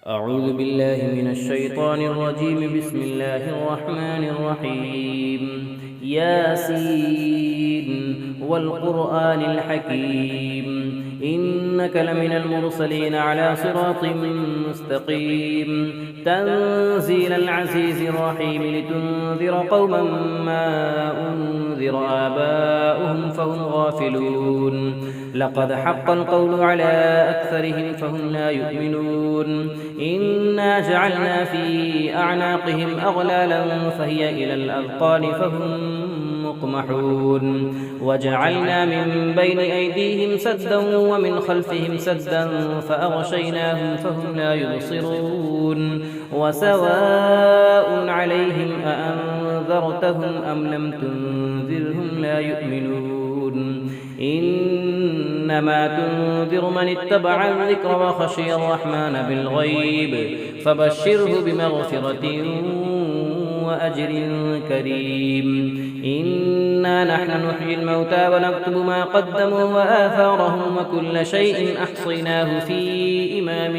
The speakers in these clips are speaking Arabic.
أعوذ بالله من الشيطان الرجيم. بسم الله الرحمن الرحيم. ياسين والقرآن الحكيم إنك لمن المرسلين على صراط مستقيم تنزيل العزيز الرحيم لتنذر قوما ما أنذر آباؤهم فهم غافلون لقد حق القول على أكثرهم فهم لا يؤمنون إنا جعلنا في أعناقهم أغلالا فهي إلى الأذقان فهم مقمحون وجعلنا من بين أيديهم سدا ومن خلفهم سدا فأغشيناهم فهم لا يبصرون وسواء عليهم أأنذرتهم أم لم تنذرهم لا يؤمنون إنما تنذر من اتبع الذكر وخشي الرحمن بالغيب فبشره بمغفرة وأجر كريم إنا نحن نحيي الموتى ونكتب ما قدموا وآثارهم وكل شيء أحصيناه في إمام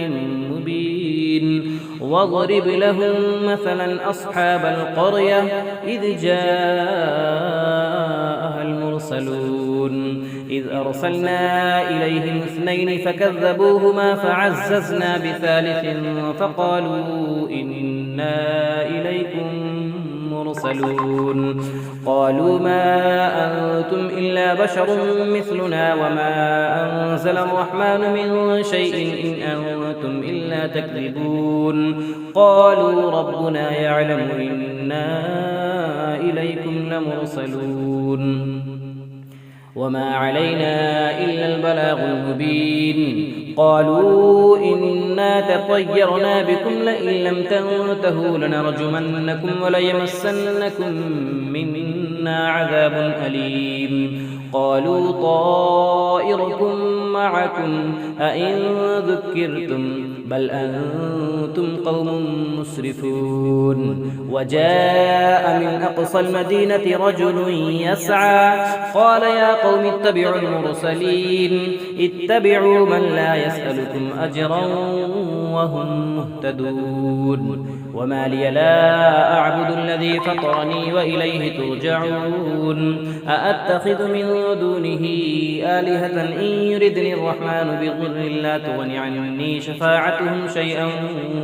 مبين واضرب لهم مثلا أصحاب القرية إذ جاءها المرسلون إذ أرسلنا إليهم 2 فكذبوهما فعززنا بثالث فقالوا إنا إليكم مرسلون قالوا ما أنتم إلا بشر مثلنا وما أنزل الرحمن من شيء إن أنتم إلا تكذبون قالوا ربنا يعلم إنا إليكم لمرسلون وما علينا إلا البلاغ المبين قالوا إنا تطيرنا بكم لئن لم تنتهوا لنرجمنكم وليمسنكم منا عذاب أليم قالوا طائركم معكم أئن ذكرتم بل أنتم قوم مسرفون وجاء من أقصى المدينة رجل يسعى قال يا قوم اتبعوا المرسلين اتبعوا من لا يسألكم أجرا وهم مهتدون وما لي لا أعبد الذي فطرني وإليه ترجعون أأتخذ من دونه آلهة إن يردني الرحمن بضر لا تغن عني شفاعتهم شيئا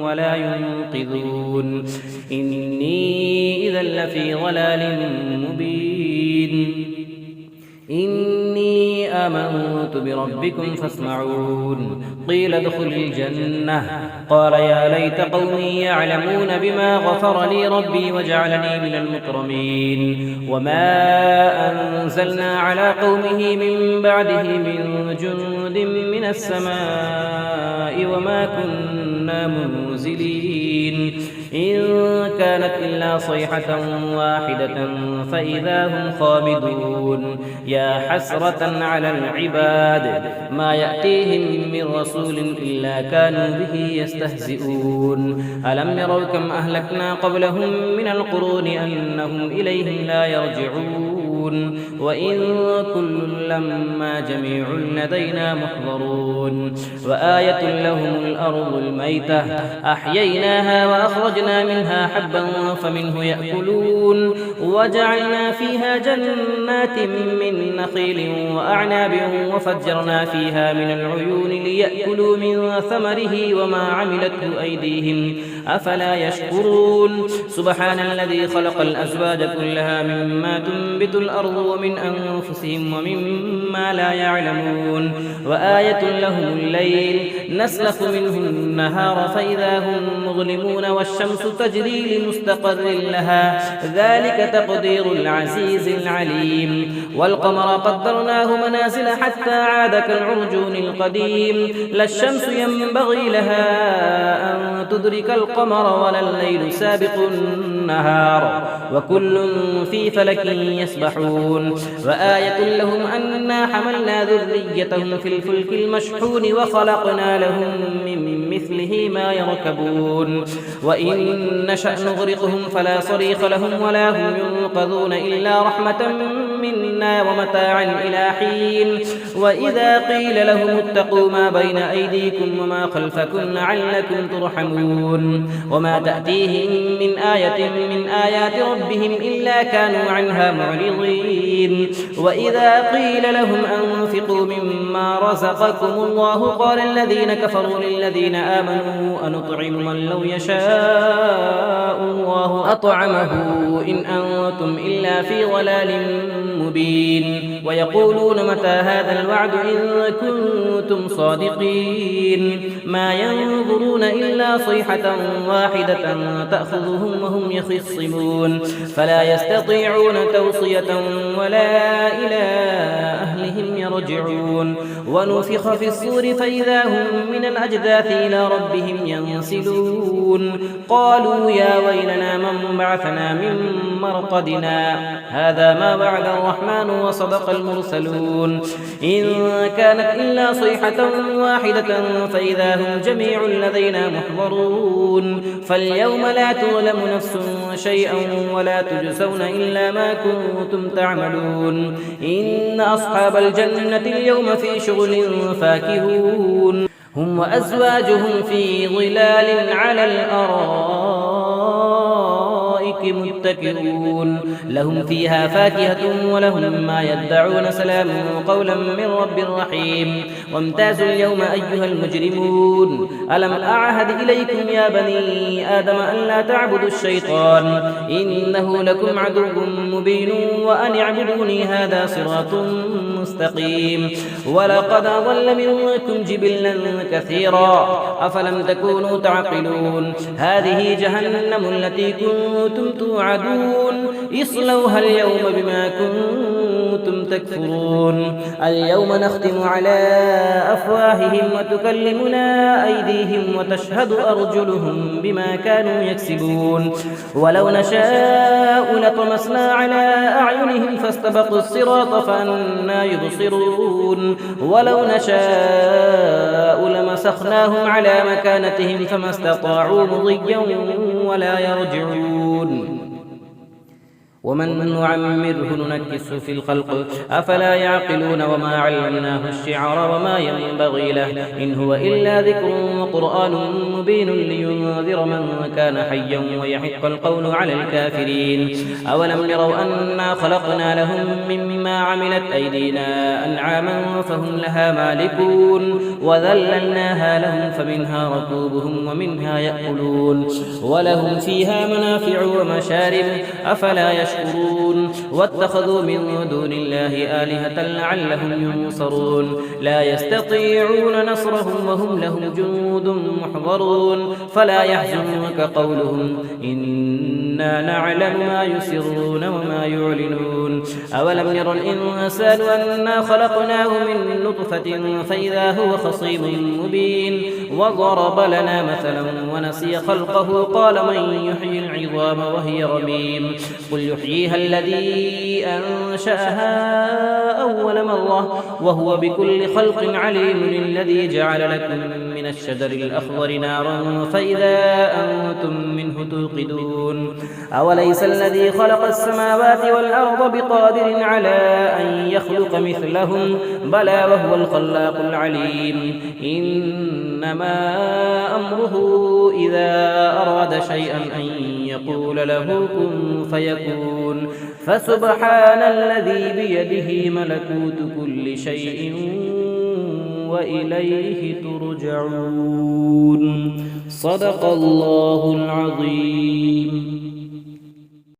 ولا ينقذون إني إذا لفي ضلال مبين إني آمنت بربكم فاسمعون قيل ادخل الجنة قال يا ليت قومي يعلمون بما غفر لي ربي وجعلني من المكرمين وما أنزلنا على قومه من بعده من جند من السماء وما كنا منزلين إن كانت إلا صيحة واحدة فإذا هم خامدون يا حسرة على العباد ما يأتيهم من رسول إلا كانوا به يستهزئون ألم يروا كم أهلكنا قبلهم من القرون أنهم إليهم لا يرجعون وإن كل لما جميع لدينا محضرون وآية لهم الأرض الميتة أحييناها وأخرجنا منها حبا فمنه يأكلون وجعلنا فيها جنات من نخيل وأعناب وفجرنا فيها من العيون ليأكلوا من ثمره وما عملته أيديهم أفلا يشكرون سبحان الذي خلق الأزواج كلها مما تنبت الأرض ومن أنفسهم ومما لا يعلمون وآية لهم الليل نسلخ منه النهار فإذا هم مظلمون والشمس تجري لمستقر لها ذلك تقدير العزيز العليم والقمر قدرناه منازل حتى عاد كالعرجون القديم لا الشمس ينبغي لها أن تدرك القمر ولا الليل سابق النهار وكل في فلك يسبحون وآية لهم أنا حملنا ذريتهم في الفلك المشحون وخلقنا لهم من مثله ما يركبون وإن نشأ نغرقهم فلا صريخ لهم ولا هم ينقذون إلا رحمة منا ومتاعا إلى حين وإذا قيل لهم اتقوا ما بين أيديكم وما خلفكم لعلكم ترحمون وما تأتيهم من آية من آيات ربهم إلا كانوا عنها معرضين وإذا قيل لهم أنفقوا مما رزقكم الله قال الذين كفروا للذين آمنوا أنطعم من لو يشاء الله أطعمه إن أنتم إلا في ضلال مبين ويقولون متى هذا الوعد إن كنتم صادقين ما ينظرون إلا صيحة واحدة تأخذهم وهم يخصمون فلا يستطيعون توصية ولا إلى أهلهم يرجعون ونفخ في الصور فإذا هم من الأجداث إلى ربهم ينسلون قالوا يا ويلنا من بعثنا من مرقدنا هذا ما وعد الرحمن وصدق المرسلون إن كانت إلا صيحة واحدة فإذا هم جميع لدينا محضرون فاليوم لا تظلم نفس شيئا ولا تجزون إلا ما كنتم تعملون إن أصحاب الجنة اليوم في شغل فاكهون هم وأزواجهم في ظلال على الأرائك متكئون لهم فيها فاكهة ولهم ما يدعون سلام قولا من رب رحيم وامتازوا اليوم أيها المجرمون ألم أعهد إليكم يا بني آدم أن لا تعبدوا الشيطان إنه لكم عدو مبين وأن اعبدوني هذا صراط مستقيم ولقد أضل منكم جبلا كثيرا أفلم تكونوا تعقلون هذه جهنم التي كنتم توعدون اصلوها اليوم بما كنتم تكفرون اليوم نختم على أفواههم وتكلمنا أيديهم وتشهد أرجلهم بما كانوا يكسبون ولو نشاء لطمسنا على أعينهم فاستبقوا الصراط فأنى يبصرون ولو نشاء لمسخناهم على مكانتهم فما استطاعوا مضيا ولا يرجعون ومن نعمره ننكسه في الخلق أفلا يعقلون وما علمناه الشعر وما ينبغي له إن هو إلا ذكر وقرآن مبين لينذر من كان حيا ويحق القول على الكافرين أولم يروا أنا خلقنا لهم مما عملت أيدينا أنعاما فهم لها مالكون وذللناها لهم فمنها ركوبهم ومنها يأكلون ولهم فيها منافع ومشارب أفلا يشكرون واتخذوا من دون الله آلهة لعلهم ينصرون لا يستطيعون نصرهم وهم لهم جنود محضرون فلا يحزنك قولهم إنا نعلم ما يسرون وما يعلنون أولم ير الإنسان أنا خلقناه من نطفة فإذا هو خصيم مبين وضرب لنا مثلا ونسي خلقه قال من يحيي العظام وهي رميم قل يحييها الذي أنشأها أول مرة وهو بكل خلق عليم الذي جعل لكم من الشجر الأخضر نارا فإذا أنتم منه توقدون أوليس الذي خلق السماوات والأرض بقادر على أن يخلق مثلهم بلى وهو الخلاق العليم إنما أمره إذا أراد شيئا أن يقول له كن فيكون فسبحان الذي بيده ملكوت كل شيء وإليه ترجعون صدق الله العظيم.